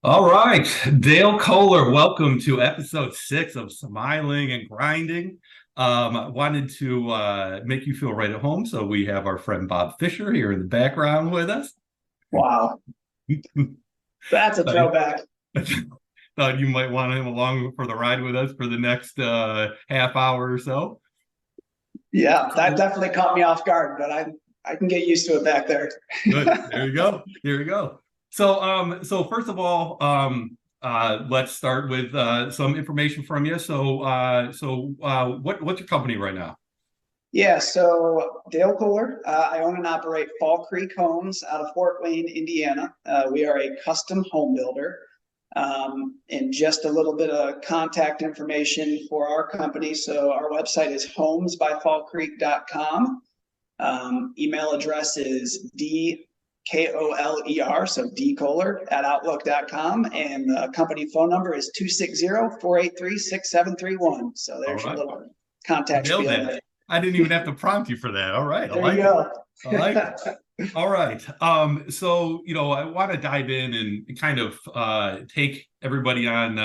All right, Dale Koler, welcome to episode 6 of Smiling and Grinding. I wanted to make you feel right at home, so we have our friend Bob Fisher here in the background with us. Wow, that's a I throwback. thought you might want him along for the ride with us for the next half hour or so. Yeah, that definitely caught me off guard, but I can get used to it back there. Good. There you go. There you go. So first of all, let's start with some information from you. What's your company right now? Yeah, so Dale Koler, I own and operate Fall Creek Homes out of Fort Wayne, Indiana. We are a custom home builder. And just a little bit of contact information for our company. So our website is homesbyfallcreek.com. Email address is DKOLER, so dkoler at outlook.com. And the company phone number is 260-483-6731. So All there's your right. little contact Nailed spiel. that. I didn't even have to prompt you for that. All right. I There you like it. go. I like it. All right. I want to dive in and kind of take everybody on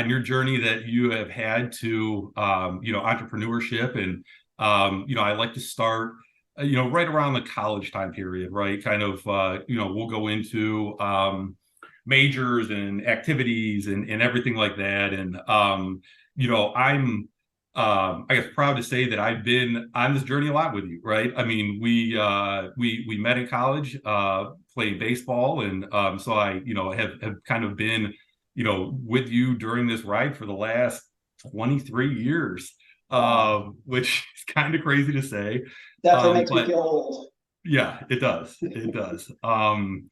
your journey that you have had to entrepreneurship. And I like to start right around the college time period, right? Kind of we'll go into majors and activities and everything like that. And I'm I guess proud to say that I've been on this journey a lot with you, right? I mean, we met in college, playing baseball, and so I have kind of been with you during this ride for the last 23 years, Wow. which is kind of crazy to say, Definitely makes me but feel old. yeah, it does, it does. And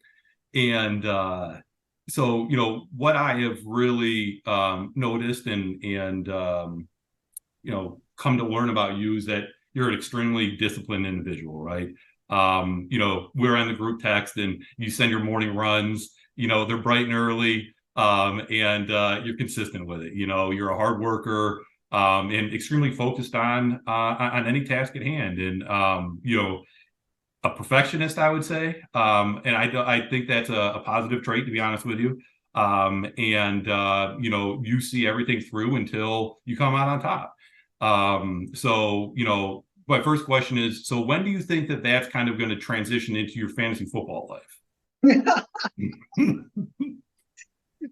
so what I have really noticed and come to learn about you is that you're an extremely disciplined individual, right? We're on the group text and you send your morning runs, they're bright and early, and you're consistent with it. You're a hard worker, and extremely focused on any task at hand. And a perfectionist, I would say. And I think that's a positive trait, to be honest with you. And you see everything through until you come out on top. My first question is, so when do you think that that's kind of going to transition into your fantasy football life?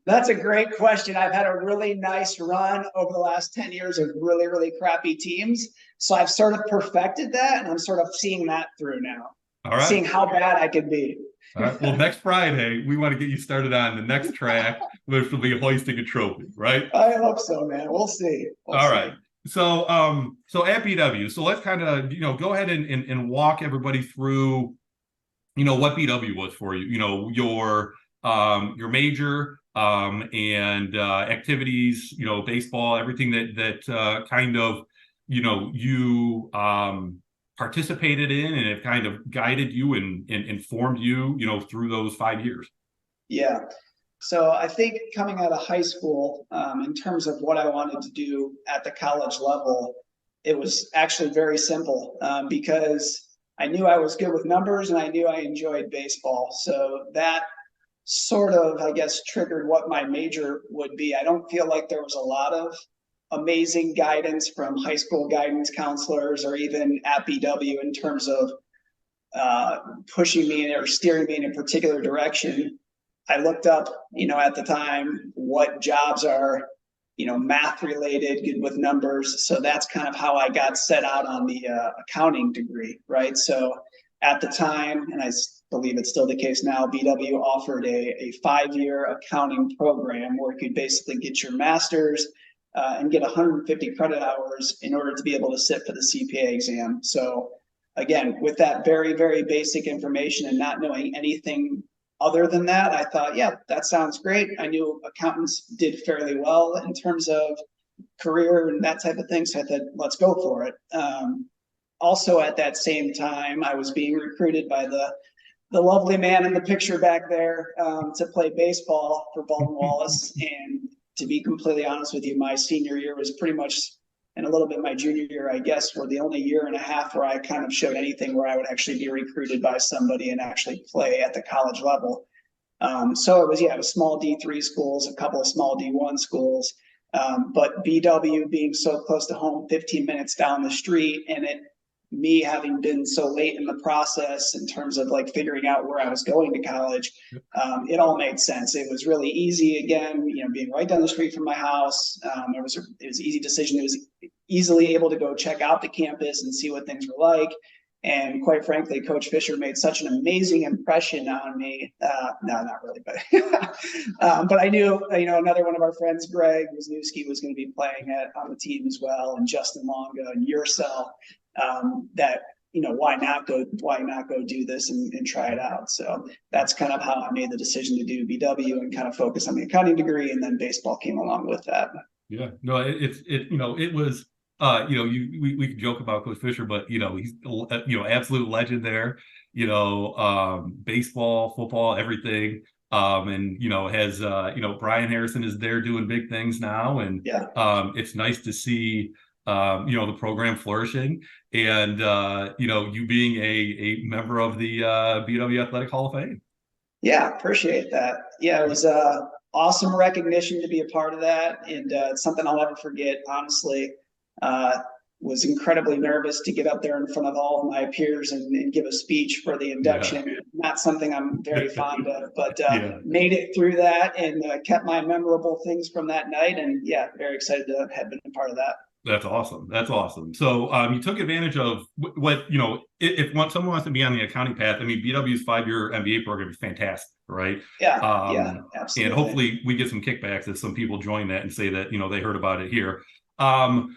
That's a great question. I've had a really nice run over the last 10 years of really, really crappy teams. So I've sort of perfected that, and I'm sort of seeing that through now, All right. seeing how bad I could be. All right. Well, next Friday, we want to get you started on the next track, which will be hoisting a trophy, right? I hope so, man. We'll see. We'll All see. right. So at BW, so let's kind of, go ahead and walk everybody through, what BW was for you, your major, and activities, baseball, everything that kind of, you participated in and it kind of guided you and informed you, through those 5 years. Yeah. So I think coming out of high school, in terms of what I wanted to do at the college level, it was actually very simple, because I knew I was good with numbers and I knew I enjoyed baseball. So that sort of, I guess, triggered what my major would be. I don't feel like there was a lot of amazing guidance from high school guidance counselors or even at BW in terms of pushing me or steering me in a particular direction. I looked up, at the time, what jobs are, math related, good with numbers. So that's kind of how I got set out on the accounting degree, right? So at the time, and I believe it's still the case now, BW offered a 5-year accounting program where you could basically get your master's and get 150 credit hours in order to be able to sit for the CPA exam. So again, with that very, very basic information and not knowing anything other than that, I thought, yeah, that sounds great. I knew accountants did fairly well in terms of career and that type of thing. So I thought, let's go for it. Also, at that same time, I was being recruited by the lovely man in the picture back there, to play baseball for Baldwin Wallace. And to be completely honest with you, my senior year was pretty much, and a little bit my junior year, I guess, were the only year and a half where I kind of showed anything where I would actually be recruited by somebody and actually play at the college level. So it was small D3 schools, a couple of small D1 schools. But BW being so close to home, 15 minutes down the street, and me having been so late in the process in terms of like figuring out where I was going to college, it all made sense. It was really easy again, being right down the street from my house. It was an easy decision. It was easily able to go check out the campus and see what things were like. And quite frankly, Coach Fisher made such an amazing impression on me. No, not really, but but I knew, another one of our friends, Greg Wisniewski, was going to be playing on the team as well, and Justin Longa and Yourself. That why not go do this and try it out. So that's kind of how I made the decision to do BW and kind of focus on the accounting degree, and then baseball came along with that. Yeah, no, it was we could joke about Coach Fisher, but he's absolute legend there. Baseball, football, everything. And has Brian Harrison is there doing big things now, and Yeah. It's nice to see the program flourishing, and you being a member of the BW Athletic Hall of Fame. Yeah, appreciate that. Yeah, it was awesome recognition to be a part of that, and it's something I'll never forget. Honestly, was incredibly nervous to get up there in front of all of my peers and give a speech for the induction. Yeah. Not something I'm very fond of, but made it through that and kept my memorable things from that night. And yeah, very excited to have been a part of that. That's awesome. That's awesome. So you took advantage of what, if someone wants to be on the accounting path, I mean, BW's 5-year MBA program is fantastic, right? Yeah, absolutely. And hopefully we get some kickbacks if some people join that and say that, they heard about it here. So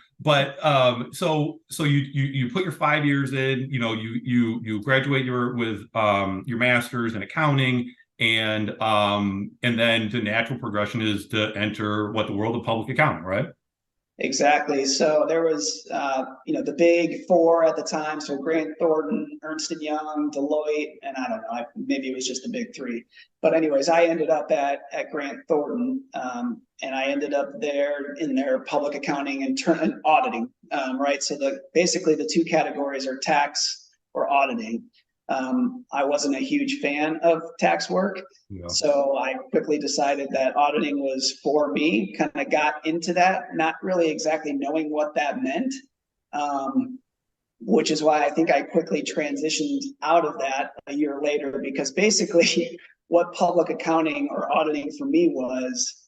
you put your 5 years in, you graduate with your master's in accounting, and then the natural progression is to enter the world of public accounting, right? Exactly. So there was, the big four at the time. So Grant Thornton, Ernst & Young, Deloitte, and I don't know, maybe it was just the big three. But anyways, I ended up at Grant Thornton, and I ended up there in their public accounting and auditing, right? So basically the two categories are tax or auditing. I wasn't a huge fan of tax work. Yeah. So I quickly decided that auditing was for me, kind of got into that, not really exactly knowing what that meant, which is why I think I quickly transitioned out of that a year later, because basically what public accounting or auditing for me was,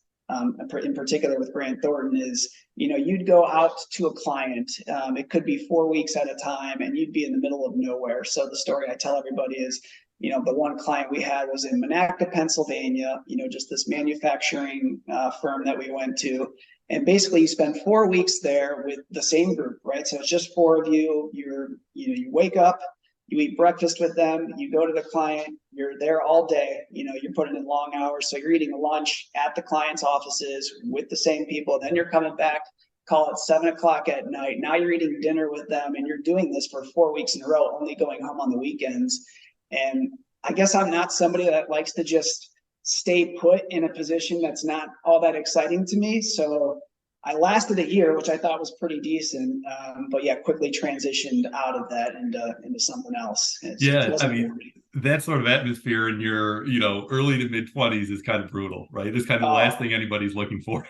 in particular with Grant Thornton, is, you'd go out to a client, it could be 4 weeks at a time, and you'd be in the middle of nowhere. So the story I tell everybody is, the one client we had was in Monaca, Pennsylvania, just this manufacturing firm that we went to. And basically you spend 4 weeks there with the same group, right? So it's just four of you. You wake up, you eat breakfast with them, you go to the client, you're there all day, you're putting in long hours. So you're eating lunch at the client's offices with the same people. Then you're coming back, call it 7 o'clock at night. Now you're eating dinner with them, and you're doing this for 4 weeks in a row, only going home on the weekends. And I guess I'm not somebody that likes to just stay put in a position that's not all that exciting to me. So I lasted a year, which I thought was pretty decent, but yeah, quickly transitioned out of that into something else. I mean, that sort of atmosphere in your, early to mid 20s is kind of brutal, right? It's kind of the last thing anybody's looking for.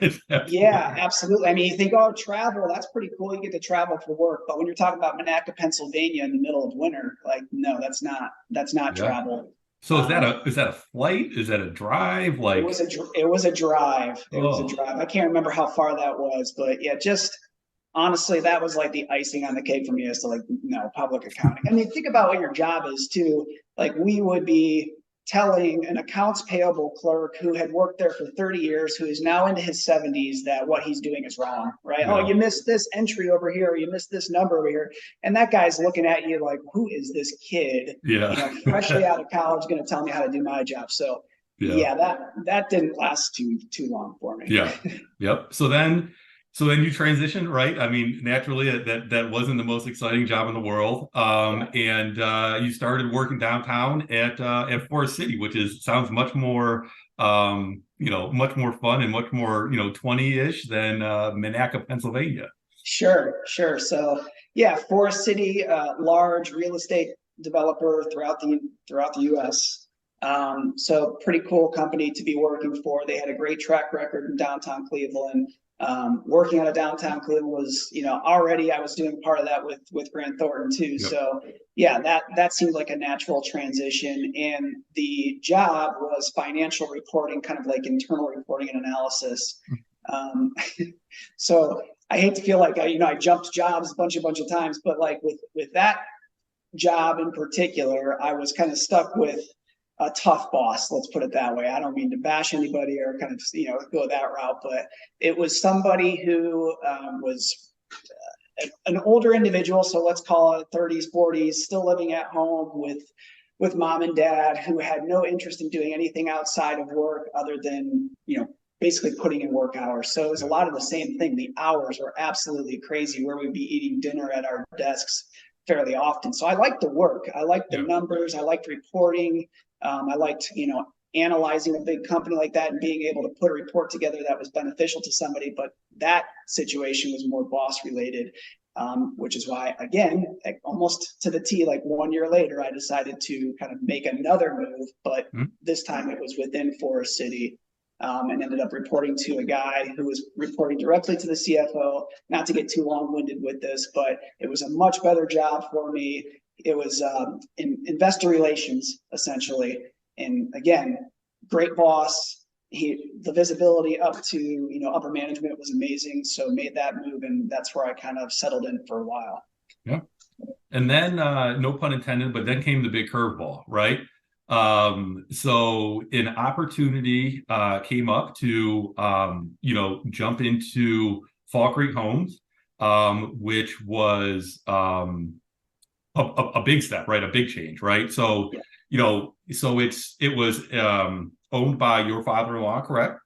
Yeah, absolutely. I mean, you think, travel, that's pretty cool. You get to travel for work, but when you're talking about Monaca, Pennsylvania in the middle of winter, like, no, that's not travel. So is that a flight? Is that a drive? Like it was a drive. It was a drive. I can't remember how far that was, but yeah, just honestly, that was like the icing on the cake for me as to public accounting. I mean, think about what your job is too. Like we would be telling an accounts payable clerk who had worked there for 30 years, who is now into his 70s, that what he's doing is wrong, right? Yeah. Oh, you missed this entry over here, or you missed this number over here. And that guy's looking at you like, who is this kid? Yeah. Freshly out of college, going to tell me how to do my job. So yeah, that didn't last too long for me. Yeah. Yep. So then you transitioned, right? I mean, naturally that wasn't the most exciting job in the world. And you started working downtown at Forest City, which sounds much more, much more fun and much more, 20-ish than Monaca, Pennsylvania. Sure. So yeah, Forest City, large real estate developer throughout the U.S. So pretty cool company to be working for. They had a great track record in downtown Cleveland. Working out of downtown Cleveland was, already I was doing part of that with Grant Thornton too. Yep. So yeah, that seemed like a natural transition. And the job was financial reporting, kind of like internal reporting and analysis. Um, so I hate to feel like I jumped jobs a bunch of times, but like with that job in particular, I was kind of stuck with a tough boss. Let's put it that way. I don't mean to bash anybody or kind of go that route, but it was somebody who was an older individual. So let's call it 30s, 40s, still living at home with mom and dad, who had no interest in doing anything outside of work other than basically putting in work hours. So it was a lot of the same thing. The hours were absolutely crazy, where we'd be eating dinner at our desks fairly often. So I liked the work. I liked the numbers. I liked reporting. I liked, analyzing a big company like that and being able to put a report together that was beneficial to somebody. But that situation was more boss related, which is why, again, almost to the T, like 1 year later, I decided to kind of make another move. But this time it was within Forest City. And ended up reporting to a guy who was reporting directly to the CFO. Not to get too long-winded with this, but it was a much better job for me. It was in investor relations, essentially. And again, great boss. The visibility up to upper management was amazing. So made that move, and that's where I kind of settled in for a while. Yeah. And then, no pun intended, but then came the big curveball, right? So an opportunity came up to jump into Fall Creek Homes, which was a big step, right? A big change, right? So it was owned by your father-in-law, correct?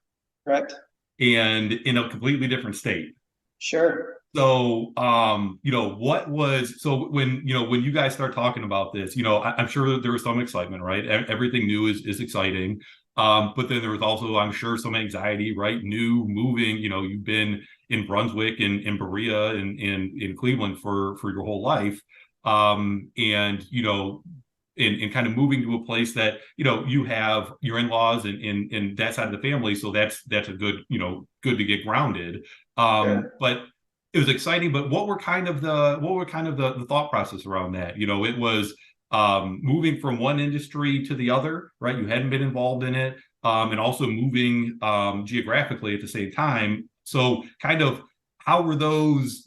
Correct. And in a completely different state. Sure. So, when you guys start talking about this, I'm sure that there was some excitement, right? Everything new is exciting. But then there was also, I'm sure, some anxiety, right? New, moving, you've been in Brunswick and in Berea and in Cleveland for your whole life. And kind of moving to a place that, you have your in-laws and that side of the family. So that's a good, good to get grounded. Sure. But it was exciting, but what were kind of the thought process around that? It was moving from one industry to the other, right? You hadn't been involved in it, and also moving geographically at the same time. So kind of how were those,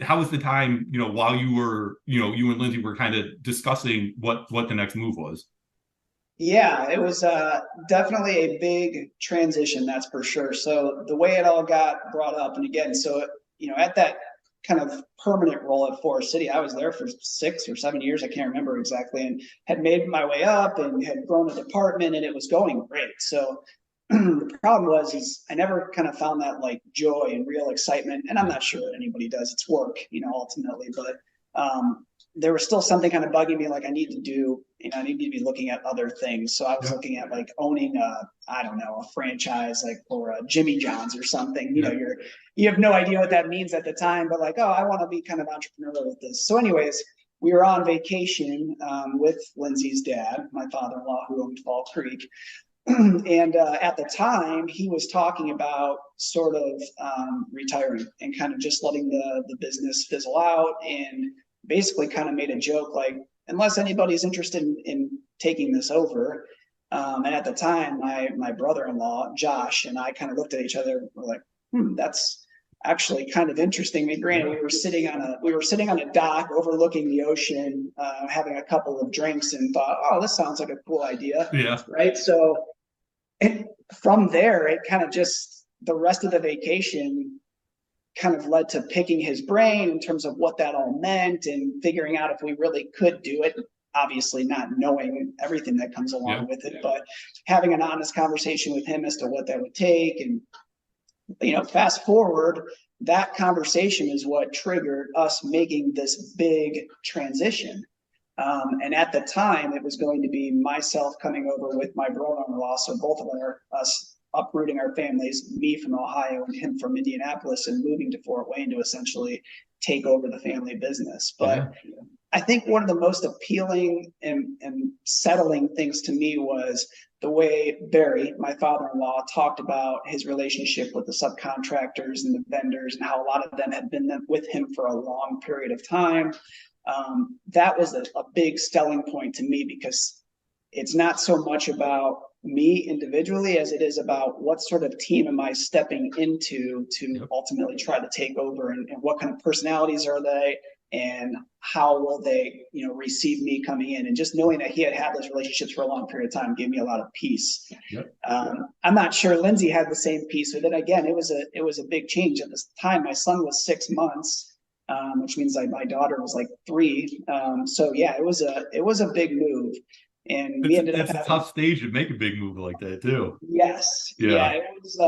how was the time, while you were, you and Lindsay were kind of discussing what the next move was? Yeah, it was definitely a big transition, that's for sure. So the way it all got brought up, and again, so at that kind of permanent role at Forest City, I was there for 6 or 7 years, I can't remember exactly, and had made my way up and had grown a department, and it was going great. So the problem is I never kind of found that like joy and real excitement, and I'm not sure that anybody does. It's work, ultimately, but there was still something kind of bugging me, like I need to be looking at other things. So I was looking at like owning I don't know, a franchise like for Jimmy John's or something. You have no idea what that means at the time, but like, oh, I want to be kind of entrepreneurial with this. So anyways, we were on vacation with Lindsay's dad, my father-in-law, who owned Fall Creek. And at the time, he was talking about sort of retiring and kind of just letting the business fizzle out, and basically kind of made a joke like, unless anybody's interested in taking this over. And at the time, my brother-in-law, Josh, and I kind of looked at each other. We're like, that's actually kind of interesting. I mean, granted, we were sitting on a dock overlooking the ocean, having a couple of drinks, and thought, oh, this sounds like a cool idea. Yeah. Right. So from there, it kind of just, the rest of the vacation kind of led to picking his brain in terms of what that all meant and figuring out if we really could do it. Obviously not knowing everything that comes along with it, but having an honest conversation with him as to what that would take. And, fast forward, that conversation is what triggered us making this big transition. And at the time, it was going to be myself coming over with my brother-in-law. So both of us uprooting our families, me from Ohio and him from Indianapolis, and moving to Fort Wayne to essentially take over the family business. But I think one of the most appealing and settling things to me was the way Barry, my father-in-law, talked about his relationship with the subcontractors and the vendors and how a lot of them had been with him for a long period of time. That was a big selling point to me, because it's not so much about me individually as it is about what sort of team am I stepping into to ultimately try to take over, and what kind of personalities are they, and how will they, receive me coming in. And just knowing that he had those relationships for a long period of time gave me a lot of peace. I'm not sure Lindsay had the same peace with it. Again, it was a big change. At this time, my son was 6 months, which means like my daughter was like 3. So yeah, it was a big move. And we ended up having a tough stage to make a big move like that too. Yes. Yeah, it was.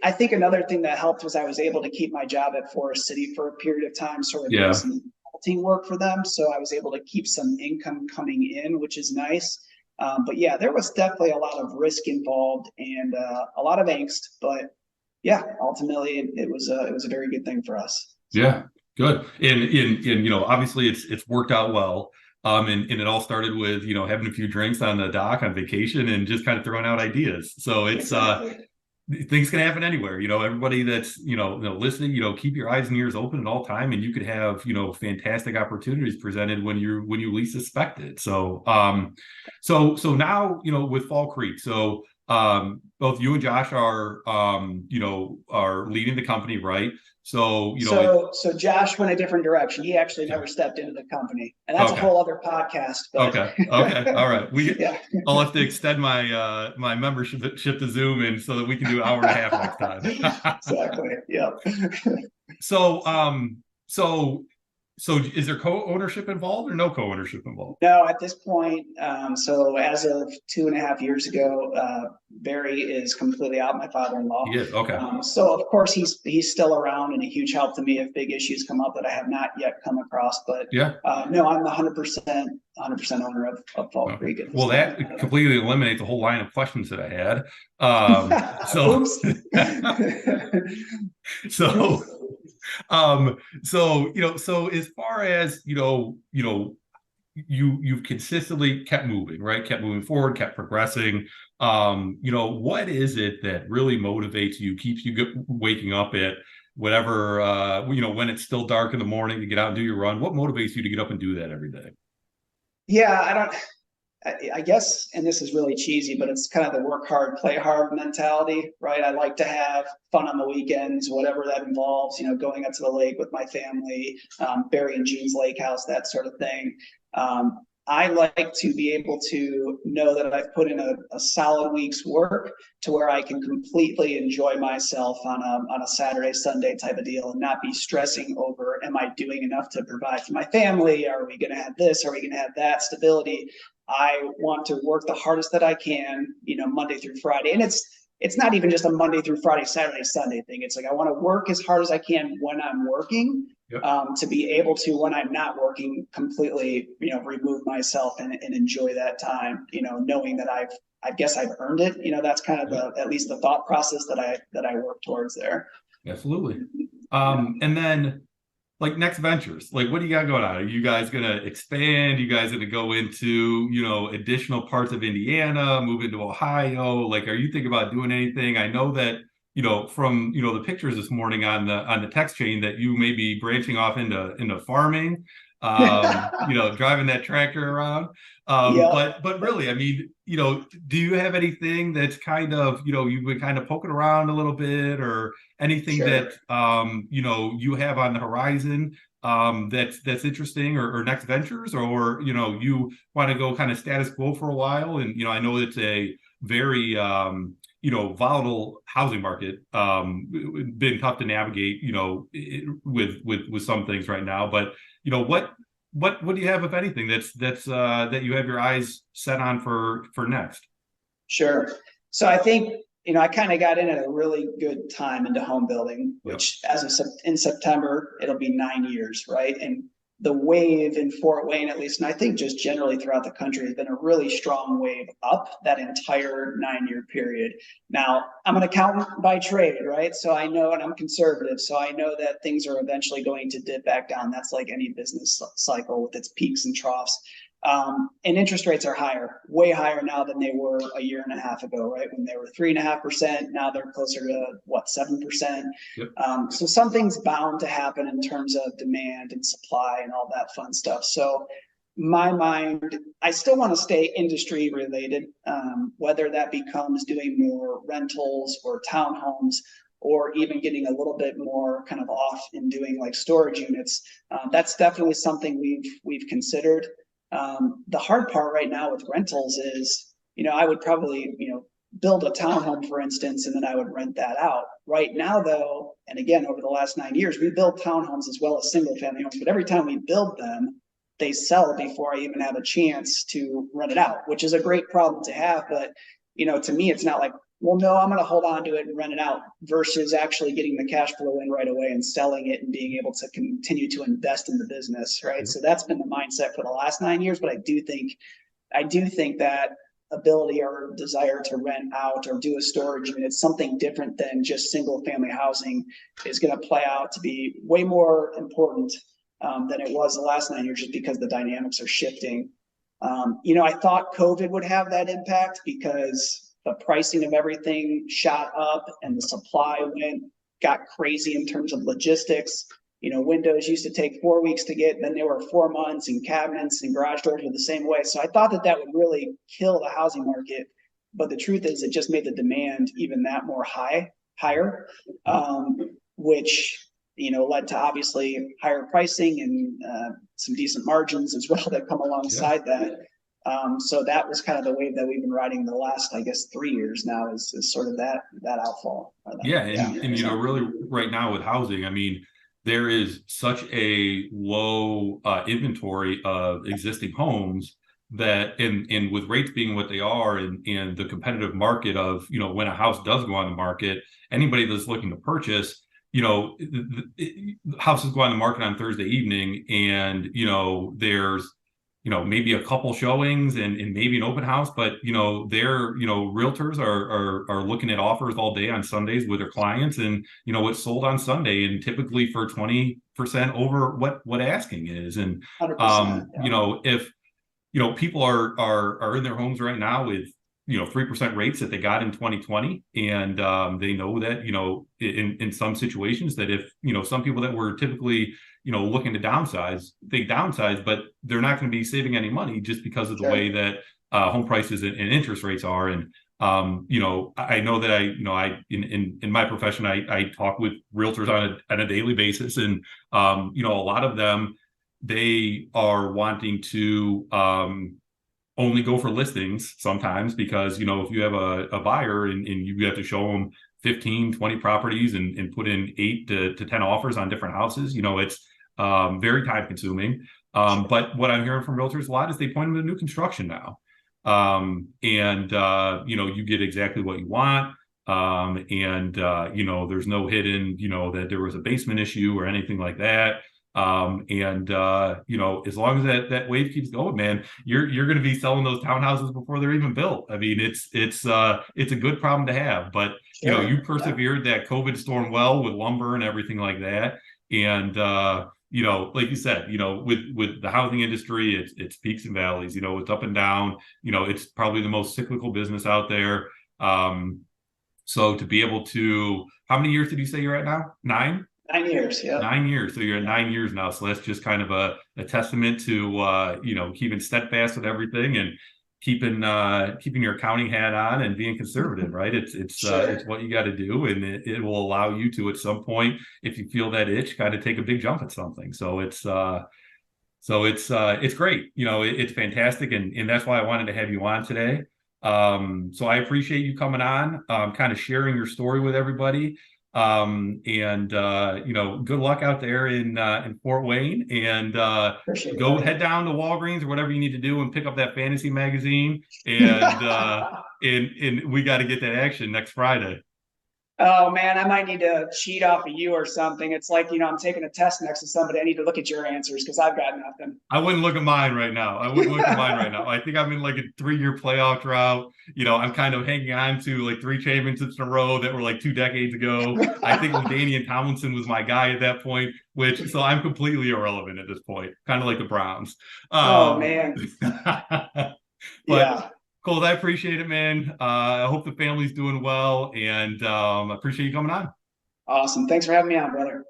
I think another thing that helped was I was able to keep my job at Forest City for a period of time, sort of doing some consulting work for them. So I was able to keep some income coming in, which is nice. But yeah, there was definitely a lot of risk involved and a lot of angst. But yeah, ultimately it was a very good thing for us. Yeah, good. And obviously it's worked out well. And it all started with, having a few drinks on the dock on vacation and just kind of throwing out ideas. So it's things can happen anywhere. Everybody that's listening, keep your eyes and ears open at all time, and you could have fantastic opportunities presented when you least suspect it. So so now with Fall Creek, so both you and Josh are are leading the company, right? So so Josh went a different direction. He actually never stepped into the company, and that's a whole other podcast. But... Okay, all right. I'll have to extend my my membership to Zoom, and so that we can do an hour and a half next time. Exactly. Yeah. So is there co-ownership involved or no co-ownership involved? No, at this point. So as of 2.5 years ago, Barry is completely out, my father-in-law. He is, okay. So of course he's still around and a huge help to me if big issues come up that I have not yet come across. But no, I'm the 100% owner of Fall Creek. Well, that completely eliminates a whole line of questions that I had. So as far as you've consistently kept moving, right? Kept moving forward, kept progressing. What is it that really motivates you, keeps you waking up at whatever, when it's still dark in the morning to get out and do your run? What motivates you to get up and do that every day? Yeah, I guess, and this is really cheesy, but it's kind of the work hard, play hard mentality, right? I like to have fun on the weekends, whatever that involves, going out to the lake with my family, Barry and Jean's lake house, that sort of thing. I like to be able to know that I've put in a solid week's work to where I can completely enjoy myself on a Saturday, Sunday type of deal, and not be stressing over, am I doing enough to provide for my family? Are we going to have this? Are we going to have that? Stability. I want to work the hardest that I can, Monday through Friday. And it's not even just a Monday through Friday, Saturday, Sunday thing. It's like, I want to work as hard as I can when I'm working, to be able to, when I'm not working, completely, remove myself and enjoy that time, knowing that I guess I've earned it. That's kind of at least the thought process that I work towards there. Absolutely. And then, like, next ventures, like, what do you got going on? Are you guys going to expand? You guys going to go into, additional parts of Indiana, move into Ohio? Like, are you thinking about doing anything? I know that, from, the pictures this morning on the text chain that you may be branching off into farming, driving that tractor around. But really, I mean, do you have anything that's kind of, you've been kind of poking around a little bit, or anything that, you have on the horizon, that's interesting, or next ventures, or, you want to go kind of status quo for a while? And, I know it's a very, volatile housing market, been tough to navigate, with some things right now, but, what do you have, if anything, that you have your eyes set on for next? Sure. So I think, I kind of got in at a really good time into home building, which in September, it'll be 9 years, right? And the wave in Fort Wayne, at least, and I think just generally throughout the country, has been a really strong wave up that entire 9-year period. Now, I'm an accountant by trade, right? So I know, and I'm conservative, so I know that things are eventually going to dip back down. That's like any business cycle with its peaks and troughs. And interest rates are higher, way higher now than they were a year and a half ago, right? When they were 3.5%, now they're closer to what, 7%. Yep. So something's bound to happen in terms of demand and supply and all that fun stuff. So my mind, I still want to stay industry related, whether that becomes doing more rentals or townhomes, or even getting a little bit more kind of off in doing like storage units. That's definitely something we've considered. The hard part right now with rentals is, I would probably, build a townhome, for instance, and then I would rent that out. Right now, though, and again, over the last 9 years, we build townhomes as well as single family homes, but every time we build them, they sell before I even have a chance to rent it out, which is a great problem to have. But, to me, it's not like, well, no, I'm going to hold on to it and rent it out versus actually getting the cash flow in right away and selling it and being able to continue to invest in the business, right? So that's been the mindset for the last 9 years. But I do think that ability or desire to rent out or do a storage unit, something different than just single family housing, is going to play out to be way more important than it was the last 9 years, just because the dynamics are shifting. I thought COVID would have that impact because the pricing of everything shot up and the supply got crazy in terms of logistics. Windows used to take 4 weeks to get, then they were 4 months, and cabinets and garage doors were the same way. So I thought that would really kill the housing market. But the truth is, it just made the demand even that more higher, which, led to obviously higher pricing and some decent margins as well that come alongside that. So that was kind of the wave that we've been riding the last, I guess, 3 years now, is sort of that outfall. And really right now with housing, I mean, there is such a low inventory of existing homes that, and with rates being what they are, and the competitive market of, when a house does go on the market, anybody that's looking to purchase, houses go on the market on Thursday evening, and there's maybe a couple showings and maybe an open house, but realtors are looking at offers all day on Sundays with their clients, and it's sold on Sunday, and typically for 20% over what asking is. And if people are in their homes right now with 3% rates that they got in 2020, and they know that in some situations that if some people that were typically looking to downsize, they downsize, but they're not going to be saving any money just because of the way that home prices and interest rates are. And I know that in my profession, I talk with realtors on a daily basis, and a lot of them, they are wanting to only go for listings sometimes, because if you have a buyer and you have to show them 15, 20 properties and put in 8 to 10 offers on different houses, it's very time consuming. But what I'm hearing from realtors a lot is they point them to new construction now. You get exactly what you want. There's no hidden, that there was a basement issue or anything like that. As long as that wave keeps going, man, you're going to be selling those townhouses before they're even built. I mean, it's a good problem to have, but you persevered that COVID storm well with lumber and everything like that. And, like you said, with the housing industry, it's peaks and valleys, it's up and down, it's probably the most cyclical business out there. So to be able to, how many years did you say you're at now? 9? 9 years, yeah. 9 years. So you're at 9 years now. So that's just kind of a testament to keeping steadfast with everything, and keeping your accounting hat on and being conservative, right? It's what you got to do, and it will allow you to, at some point, if you feel that itch, kind of take a big jump at something. So it's great. It's fantastic, and that's why I wanted to have you on today. So I appreciate you coming on, kind of sharing your story with everybody. Good luck out there in Fort Wayne, and head down to Walgreens or whatever you need to do and pick up that fantasy magazine, and we got to get that action next Friday. Oh man, I might need to cheat off of you or something. It's like, I'm taking a test next to somebody. I need to look at your answers because I've got nothing. I wouldn't look at mine right now. I wouldn't look at mine right now. I think I'm in like a 3-year playoff drought. I'm kind of hanging on to like 3 championships in a row that were like 2 decades ago. I think LaDainian Tomlinson was my guy at that point, so I'm completely irrelevant at this point, kind of like the Browns. Oh Um, man. but Yeah. Colt, I appreciate it, man. I hope the family's doing well, and I appreciate you coming on. Awesome. Thanks for having me on, brother.